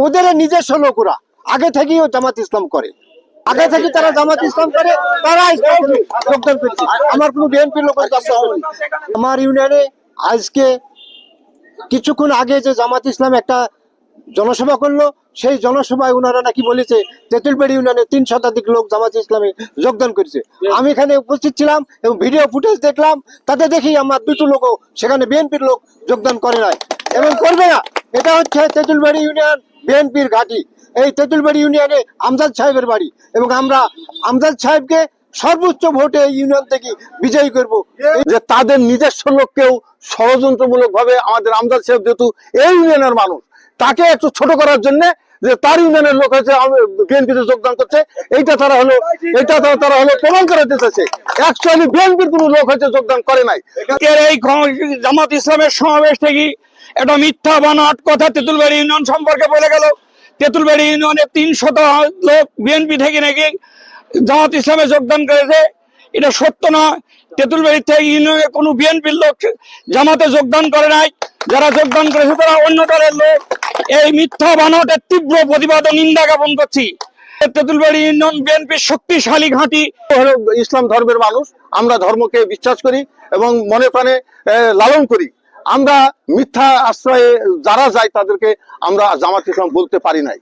ওদের নিজস্ব লোকরা আগে থেকেই জামাত ইসলাম করে, আগে থেকে তারা জামাত ইসলাম করে, তারা যোগদান করেছে। আমার কোনো বিএনপির লোকের কাছে হয়নি। আমার ইউনিয়নে আজকে কিছুক্ষণ আগে যে জামাত ইসলাম একটা জনসভা করলো, সেই জনসভায় ওনারা নাকি বলেছে তেঁতুলবাড়ি ইউনিয়নে 3 শতাধিক লোক জামাত ইসলামে যোগদান করেছে। আমি এখানে উপস্থিত ছিলাম এবং ভিডিও ফুটেজ দেখলাম, তাতে দেখি আমার 2টো লোকও সেখানে বিএনপির লোক যোগদান করে নাই এবং করবে না। এটা হচ্ছে তেঁতুলবাড়ি ইউনিয়ন বিএনপির ঘাঁটি। এই তেঁতুলবাড়ি ইউনিয়নে আমজাদ সাহেবের বাড়ি এবং আমরা আমজাদ সাহেবকে সর্বোচ্চ ভোটে এই ইউনিয়ন থেকে বিজয়ী করব। যে তাদের নিজস্ব লোককেও ষড়যন্ত্রমূলক ভাবে আমাদের আমজাদ সাহেব যেহেতু এই ইউনিয়নের মানুষ, তাকে একটু ছোট করার জন্য যে তার ইউনিয়নের লোক হচ্ছে বিএনপিতে যোগদান করছে, এইটা তারা হলো প্রমাণ করে দিতেছে। অ্যাকচুয়ালি বিএনপির কোনো লোক হচ্ছে যোগদান করে নাই। এই জামাত ইসলামের সমাবেশ থেকে একটা মিথ্যা বানোয়াট কথা তেঁতুলবাড়ি ইউনিয়ন সম্পর্কে বলে গেল। তেঁতুলবাড়ি ইউনিয়নে 300 লোক বিএনপি থেকে নাকি জামাত ইসলামে যোগদান করেছে, এটা সত্য নয়। তেঁতুলবাড়ি থেকে ইউনিয়নে কোনো বিএনপির লোক জামাতে যোগদান করে নাই। যারা যোগদান করেছে তারা অন্য দলের লোক। এই মিথ্যা বানোয়াটের তীব্র প্রতিবাদ ও নিন্দা জ্ঞাপন করছি। তেঁতুলবাড়ি ইউনিয়ন বিএনপির শক্তিশালী ঘাঁটি। হলো ইসলাম ধর্মের মানুষ, আমরা ধর্মকে বিশ্বাস করি এবং মনে প্রাণে লালন করি। আমরা মিথ্যা আশ্রয়ে যারা যায় তাদেরকে আমরা জামাত ইসলাম বলতে পারি নাই।